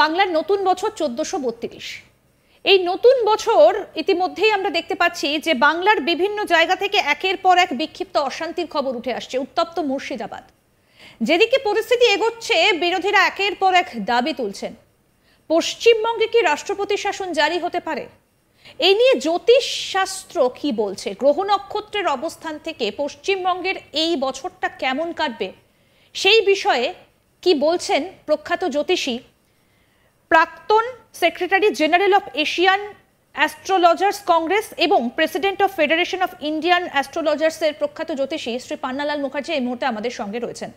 বাংলার নতুন বছর 1432। এই নতুন বছর ইতিমধ্যেই আমরা দেখতে পাচ্ছি যে বাংলার বিভিন্ন জায়গা থেকে একের পর এক বিক্ষিপ্ত অশান্তির খবর উঠে আসছে। উত্তপ্ত মুর্শিদাবাদ, যেদিকে পরিস্থিতি এগোচ্ছে, বিরোধীরা একের পর এক দাবি তুলছেন। পশ্চিমবঙ্গে কি রাষ্ট্রপতি শাসন জারি হতে পারে? এই নিয়ে জ্যোতিষ শাস্ত্র কি বলছে? গ্রহ নক্ষত্রের অবস্থান থেকে পশ্চিমবঙ্গের এই বছরটা কেমন কাটবে সেই বিষয়ে কি বলছেন প্রখ্যাত জ্যোতিষী, প্রাক্তন secretary general of Asian astrologers congress এবং president of federation of Indian অ্যাস্ট্রোলজার্সের প্রখ্যাত জ্যোতিষী শ্রী পান্নালাল মুখার্জি এই মুহূর্তে আমাদের সঙ্গে রয়েছেন।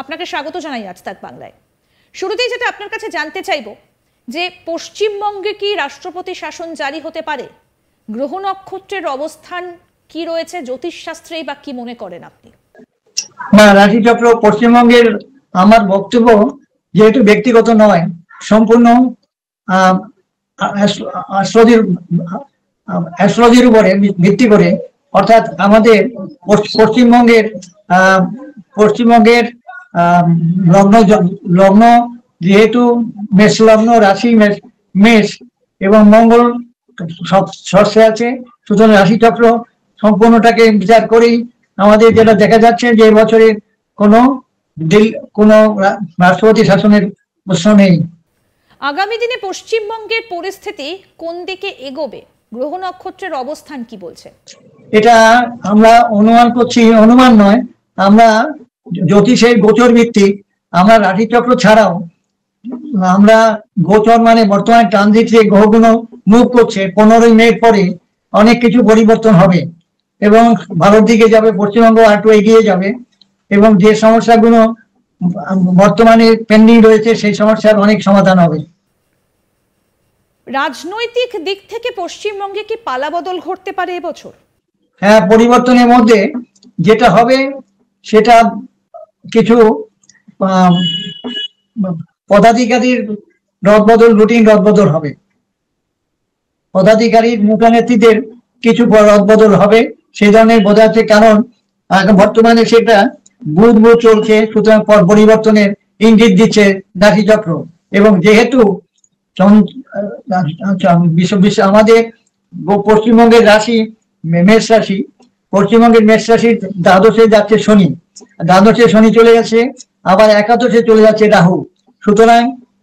আপনাকে স্বাগত জানাই আজ তাক বাংলায়। শুরুতেই যেটা আপনার কাছে জানতে চাইব যে পশ্চিমবঙ্গে কি রাষ্ট্রপতি শাসন জারি হতে পারে? গ্রহ নক্ষত্রের অবস্থান কি রয়েছে জ্যোতিষশাস্ত্রেই বা কি মনে করেন আপনি? না, রাশিচক্র পশ্চিমবঙ্গের আমার বক্তব্য যেহেতু ব্যক্তিগত নয়, সম্পূর্ণ অ্যাস্ট্রোলজির উপরে ভিত্তি করে, অর্থাৎ আমাদের পশ্চিমবঙ্গের লগ্ন যেহেতু মেষ লগ্ন, রাশি মেষ এবং মঙ্গল ষষ্ঠে আছে, সুতরাং রাশিচক্র সম্পূর্ণটাকে বিচার করেই আমাদের যেটা দেখা যাচ্ছে যে বছরে কোনো রাষ্ট্রপতি শাসনের প্রশ্ন নেই। আগামী দিনে পশ্চিমবঙ্গের পরিস্থিতি কোন দিকে এগোবে? গ্রহ নক্ষত্রের অবস্থান কি বলছে? এটা আমরা অনুমান করছি, অনুমান নয়, আমরা জ্যোতিষের গোচর ভিত্তিক, আমরা রাশিচক্র ছাড়াও আমরা গোচর মানে বর্তমানে ট্রানজিট যে গ্রহগুলো মুভ করছে, 15ই মে পরে অনেক কিছু পরিবর্তন হবে এবং ভালোর দিকে যাবে, পশ্চিমবঙ্গ একটু এগিয়ে যাবে এবং যে সমস্যাগুলো বর্তমানে পেন্ডিং রয়েছে সেই সমস্যার অনেক সমাধান হবে। রাজনৈতিক দিক থেকে পশ্চিমবঙ্গে কি পালাবদল ঘটতে পারে এবছর? হ্যাঁ, পরিবর্তনের মধ্যে যেটা হবে সেটা কিছু পদাধিকারীর রদবদল, রুটিন রদবদল হবে। পদাধিকারীর মুখানেত্রীদের কিছু রদবদল হবে, সেই ধরনের বোঝা যাচ্ছে, কারণ বর্তমানে সেটা বুধ চলছে, সুতরাং পরিবর্তনের ইঙ্গিত দিচ্ছে রাশিচক্র। এবং যেহেতু আমাদের পশ্চিমবঙ্গের রাশি মেষ রাশি, পশ্চিমবঙ্গের মেষ রাশির দ্বাদশে যাচ্ছে শনি, দ্বাদশে শনি চলে যাচ্ছে, আবার একাদশে চলে যাচ্ছে রাহু। সুতরাং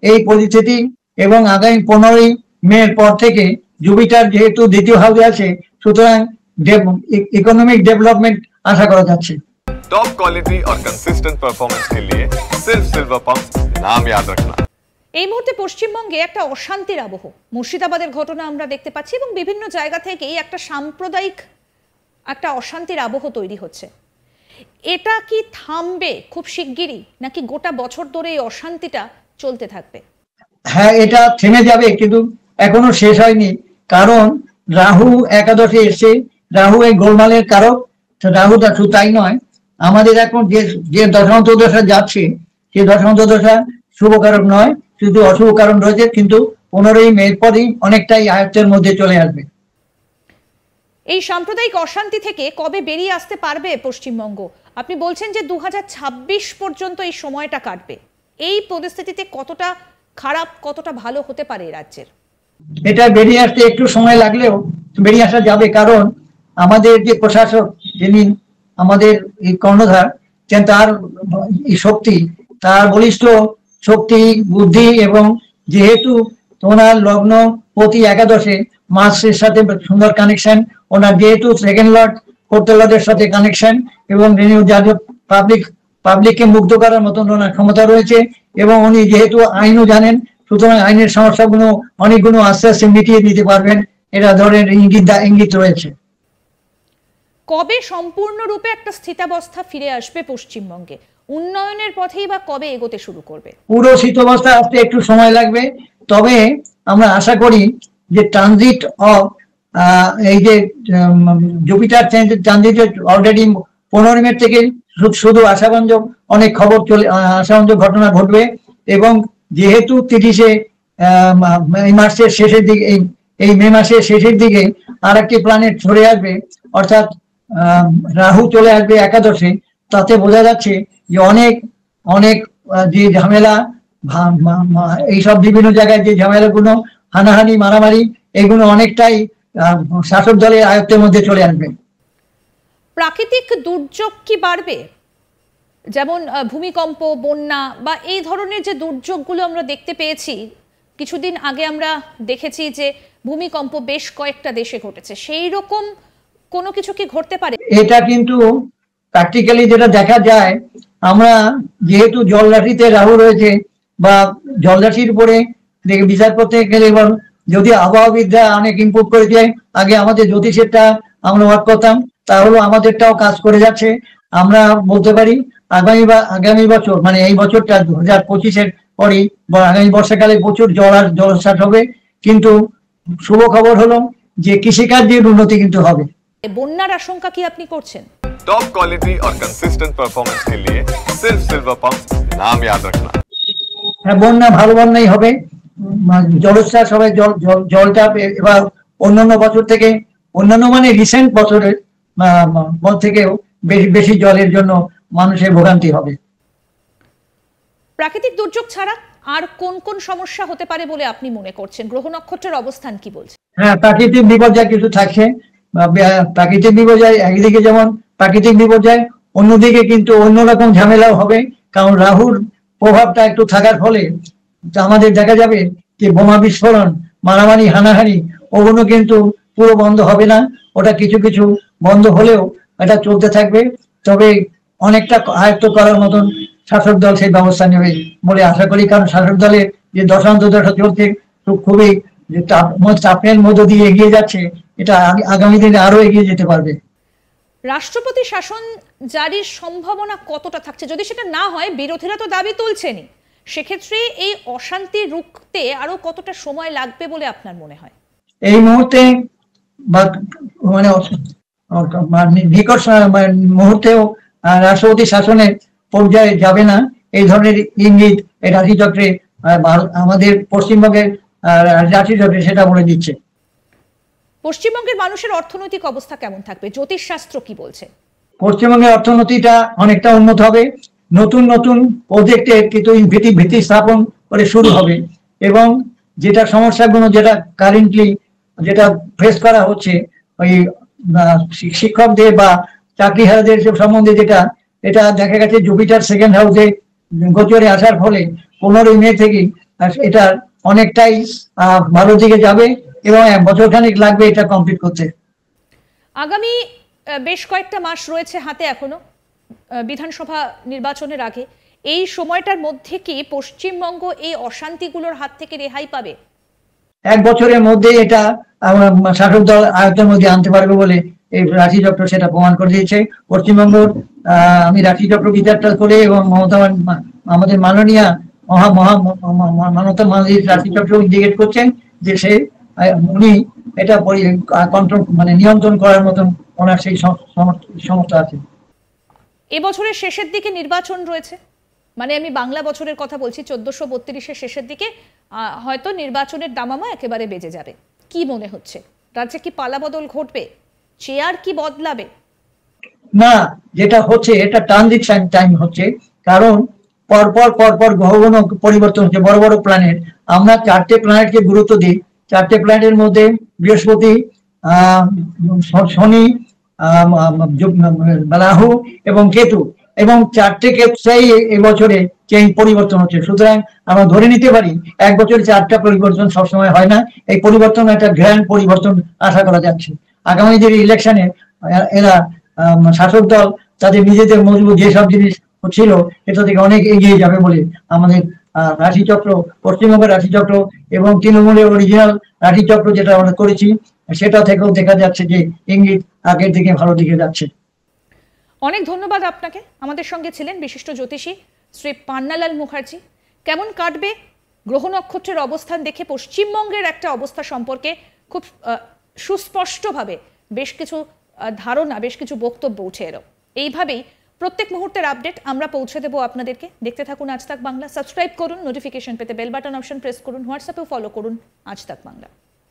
এই পরিস্থিতি এবং আগামী 15ই মে পর থেকে জুপিটার যেহেতু দ্বিতীয় হাউসে আছে, সুতরাং इकोनॉमिक डेवलपमेंट आशा करा जाच्छे। टॉप क्वालिटी और कंसिस्टेंट परफॉर्मेंस के लिए सिर्फ सिल्वर पंप नाम याद रखना। এই মুহূর্তে পশ্চিমবঙ্গে একটা অশান্তির আবহ, মুর্শিদাবাদের ঘটনা আমরা দেখতে পাচ্ছি এবং বিভিন্ন জায়গা থেকে একটা সাম্প্রদায়িক একটা অশান্তির আবহ তৈরি হচ্ছে। এটা কি থামবে খুব শিগগিরই, নাকি গোটা বছর ধরে এই অশান্তিটা চলতে থাকবে? হ্যাঁ, এটা থেমে যাবে, কিন্তু এখনো শেষ হয়নি, কারণ রাহু একাদশে এসে, রাহু এই গোলমালের কারক। রাহুটা শুধু তাই নয়, আমাদের এখন যে দশান্তদশা যাচ্ছে, সেই দশান্তদশা শুভকারক নয়, শুধু অশুভ কারণ রয়েছে, কিন্তু 15ই মে পরই অনেকটাই আয়ত্তের মধ্যে চলে আসবে। এই সাম্প্রদায়িক অশান্তি থেকে কবে বেরিয়ে আসতে পারবে পশ্চিমবঙ্গ? আপনি বলছেন যে 2026 পর্যন্ত এই সময়টা কাটবে। এই পরিস্থিতিতে কতটা খারাপ, কতটা ভালো হতে পারে রাজ্যের? এটা বেরিয়ে আসতে একটু সময় লাগলেও বেরিয়ে আসা যাবে, কারণ আমাদের যে প্রশাসক, যিনি আমাদের এই কর্ণধার, তার শক্তি, তার বলিষ্ঠ শক্তি, বুদ্ধি, এবং যেহেতু ওনার লগ্ন প্রতি একাদশে মাসের সাথে সুন্দর কানেকশন, ওনার যেহেতু সেকেন্ড লর্ড ফোর্থ লর্ডের সাথে কানেকশন, এবং পাবলিককে মুগ্ধ করার মতন ওনার ক্ষমতা রয়েছে, এবং উনি যেহেতু আইনও জানেন, সুতরাং আইনের সমস্যাগুলো অনেকগুলো আস্তে আস্তে মিটিয়ে দিতে পারবেন, এরা ধরনের ইঙ্গিত রয়েছে। কবে সম্পূর্ণরূপে একটা স্থিতাবস্থা ফিরে আসবে পশ্চিমবঙ্গে? উন্নয়নের পথেই বা কবে এগোতে শুরু করবে? পুরো স্থিতাবস্থা আসতে একটু সময় লাগবে, তবে আমরা আশা করি যে ট্রানজিট অফ এই যে জুপিটার ট্রানজিট অলরেডি 15 মে থেকে শুধু আশাব্যঞ্জক অনেক খবর আশাব্যঞ্জক ঘটনা ঘটবে, এবং যেহেতু 30শে এই মাসের শেষের দিকে, এই মে মাসের শেষের দিকে আর একটি প্ল্যানেট সরে আসবে, অর্থাৎ রাহু চলে আসবে একাদশে। তাতে বোঝা যাচ্ছে যে অনেক যে ঝামেলা এইসব বিভিন্ন জায়গায় যে ঝামেলাগুলো, হানাহানি, মারামারি, এগুলো অনেকটাই শাসক দলের আয়ত্তের মধ্যে চলে আসবে। প্রাকৃতিক দুর্যোগ কি বাড়বে? যেমন ভূমিকম্প, বন্যা বা এই ধরনের যে দুর্যোগগুলো আমরা দেখতে পেয়েছি, কিছুদিন আগে আমরা দেখেছি যে ভূমিকম্প বেশ কয়েকটা দেশে ঘটেছে, সেই রকম কোনো কিছু কি ঘটতে পারে? এটা কিন্তু প্র্যাকটিক্যালি যেটা দেখা যায়, আমরা যেহেতু জলরাশিতে রাহু রয়েছে বা জলরাশির উপরে বিচার করতে গেলে, এবং যদি আবহাওয়াবিদরা অনেক ইমপ্রুভ করে দেয়, আগে আমাদের জ্যোতিষেরটা আমরা ওয়ার্ক করতাম, তাহলে আমাদেরটাও কাজ করে যাচ্ছে। আমরা বলতে পারি আগামী বছর, মানে এই বছরটা 2025-এর পরে বা আগামী বর্ষাকালে প্রচুর জলোচ্ছ্বাস হবে, কিন্তু শুভ খবর হলো যে কৃষিকার্যের উন্নতি কিন্তু হবে। বন্যার আশঙ্কা কি আপনি করছেন? टॉप क्वालिटी और कंसिस्टेंट परफॉर्मेंस के लिए सिर्फ सिल्वर पंप, नाम याद रखना। হ্যাঁ, বন্যা ভালো বন্যাই হবে, জলোচ্ছ্বাস হবে। জলটা এবার অন্যান্য বছর থেকে, অন্যান্য মানে রিসেন্ট বছরের থেকেও বেশি জলের জন্য মানুষের ভোগান্তি হবে। প্রাকৃতিক দুর্যোগ ছাড়া আর কোন কোন সমস্যা হতে পারে বলে আপনি মনে করছেন? গ্রহ নক্ষত্রের অবস্থান কি বলছে? হ্যাঁ, প্রাকৃতিক বিপর্যয় কিছু থাকছে। প্রাকৃতিক বিপর্যয় একদিকে যেমন প্রাকৃতিক বিপর্যয়, অন্যদিকে কিন্তু অন্যরকম ঝামেলাও হবে, কারণ রাহুর প্রভাবটা একটু থাকার ফলে আমাদের দেখা যাবে যে বোমা বিস্ফোরণ, মারামারি, হানাহানি, ওগুলো কিন্তু পুরো বন্ধ হবে না। ওটা কিছু কিছু বন্ধ হলেও এটা চলতে থাকবে। তবে অনেকটা আয়ত্ত করার মতন শাসক দল সেই ব্যবস্থা নেবে বলে আশা করি, কারণ শাসক দলের যে দশা চলছে খুবই চাপের মধ্য দিয়ে এগিয়ে যাচ্ছে, এটা আগামী দিনে আরো এগিয়ে যেতে পারবে। রাষ্ট্রপতি শাসন জারির সম্ভাবনা কতটা থাকছে? যদি সেটা না হয়, বিরোধীরা তো দাবি তুলছেনই, সেক্ষেত্রে এই অশান্তি রুখতে আরো কতটা সময় লাগবে বলে আপনার মনে হয়? এই মুহূর্তে বা মানে নিকট মুহূর্তেও রাষ্ট্রপতি শাসনের পর্যায়ে যাবে না, এই ধরনের ইঙ্গিত এই রাশিচক্রে আমাদের পশ্চিমবঙ্গের রাশিচক্রে সেটা বলে দিচ্ছে। পশ্চিমবঙ্গের মানুষের অর্থনৈতিক অবস্থা কেমন থাকবে? জ্যোতিষশাস্ত্র কি বলছে? পশ্চিমবঙ্গের অর্থনীতিটা অনেকটা উন্নত হবে। নতুন নতুন প্রজেক্টে কিন্তু ভিত্তি স্থাপন করে শুরু হবে, এবং যেটা সমস্যাগুলো যেটা কারেন্টলি যেটা ফেস করা হচ্ছে, ওই শিক্ষকদের বা চাকরিহারাদের সম্বন্ধে যেটা, এটা দেখা গেছে জুপিটার সেকেন্ড হাউসে গোচরে আসার ফলে 15 মে থেকে এটা অনেকটাই ভালো দিকে যাবে, এবং 1 বছর খানিক লাগবে এটা কমপ্লিট করতে। আগামী বেশ কয়েকটা মাস রয়েছে হাতে এখনো বিধানসভা নির্বাচনের আগে। এই সময়টার মধ্যে কি পশ্চিমবঙ্গ এই অশান্তিগুলোর হাত থেকে রেহাই পাবে? 1 বছরের মধ্যে এটা শাসক দল আয়ত্তের মধ্যে আনতে পারবে বলে এই রাশিচক্র সেটা প্রমাণ করে দিয়েছে। পশ্চিমবঙ্গের আমি রাশিচক্র বিচারটা করে, এবং আমাদের মাননীয় মাননীয় মাননীয় রাশিচক্র ইন্ডিকেট করছেন যে উনি এটা কন্ট্রোল, মানে নিয়ন্ত্রণ করার মতন ওনার সেই সমর্থ আছে। এবছরের শেষের দিকে নির্বাচন রয়েছে, মানে আমি বাংলা বছরের কথা বলছি, 1432-এর শেষের দিকে হয়তো নির্বাচনের দামামা একেবারে বেজে যাবে। কি মনে হচ্ছে, রাজ্যে কি পালাবদল ঘটবে? চেয়ার কি বদলাবে? না, যেটা হচ্ছে এটা ট্রানজিশন টাইম হচ্ছে, কারণ পরপর গ্রহগুলো পরিবর্তন হচ্ছে। বড় বড় প্ল্যানেট, আমরা 4টে প্ল্যানেটকে গুরুত্ব দিই। 4টে প্ল্যানেটের মধ্যে বৃহস্পতি, শনি, রাহু এবং কেতু, এবং 4টে ক্ষেত্রেই এই বছরে চেঞ্জ পরিবর্তন হচ্ছে। সুতরাং আমরা ধরে নিতে পারি 1 বছরে 4টা পরিবর্তন সবসময় হয় না। এই পরিবর্তন একটা গ্র্যান্ড পরিবর্তন আশা করা যাচ্ছে। আগামী যে ইলেকশনে এরা শাসক দল তাদের নিজেদের মজবুত যেসব জিনিস ছিল এটা থেকে অনেক এগিয়ে যাবে বলে আমাদের রাশিচক্র, পশ্চিমবঙ্গের রাশিচক্র এবং তৃণমূলের অরিজিনাল রাশিচক্র যেটা আমরা করেছি সেটা থেকেও দেখা যাচ্ছে যে ইঙ্গিত আগের দিকে ভালো দিকে যাচ্ছে। অনেক ধন্যবাদ আপনাকে। আমাদের সঙ্গে ছিলেন বিশিষ্ট জ্যোতিষী শ্রী পান্নালাল মুখার্জি। কেমন কাটবে গ্রহ নক্ষত্রের অবস্থান দেখে পশ্চিমবঙ্গের একটা অবস্থা সম্পর্কে খুব সুস্পষ্টভাবে বেশ কিছু ধারণা, বেশ কিছু বক্তব্য উঠে এলো। এইভাবেই প্রত্যেক মুহূর্তের আপডেট আমরা পৌঁছে দেবো আপনাদেরকে। দেখতে থাকুন আজ তাক বাংলা। সাবস্ক্রাইব করুন, নোটিফিকেশন পেতে বেল বাটন অপশন প্রেস করুন, হোয়াটসঅ্যাপেও ফলো করুন আজ তাক বাংলা।